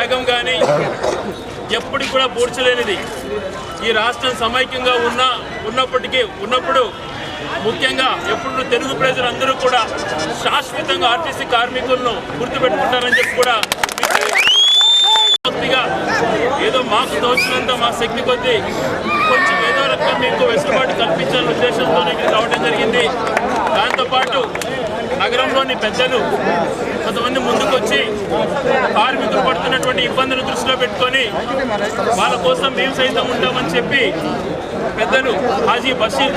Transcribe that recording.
త్యాగం కానీ ఎప్పటికి కూడా పూడ్చలేనిది. ఈ రాష్ట్రం సమైక్యంగా ఉన్నప్పుడు ముఖ్యంగా ఎప్పుడు తెలుగు ప్రజలందరూ కూడా శాశ్వతంగా ఆర్టీసీ కార్మికులను గుర్తుపెట్టుకుంటారని చెప్పి కూడా ఏదో మాకు తోచినంత మా శక్తి కొద్దీ కొంచెం ఏదో రకంగా మీకు వెసులుబాటు కల్పించాలనే ఉద్దేశంతో ఇక్కడ రావడం జరిగింది. దాంతోపాటు నగరంలోని పెద్దలు కొంతమంది ముందుకొచ్చి కార్మికులు పడుతున్నటువంటి ఇబ్బందులు దృష్టిలో పెట్టుకొని వాళ్ళ కోసం మేము సైతం ఉంటామని చెప్పి పెద్దలు హాజీ బషీర్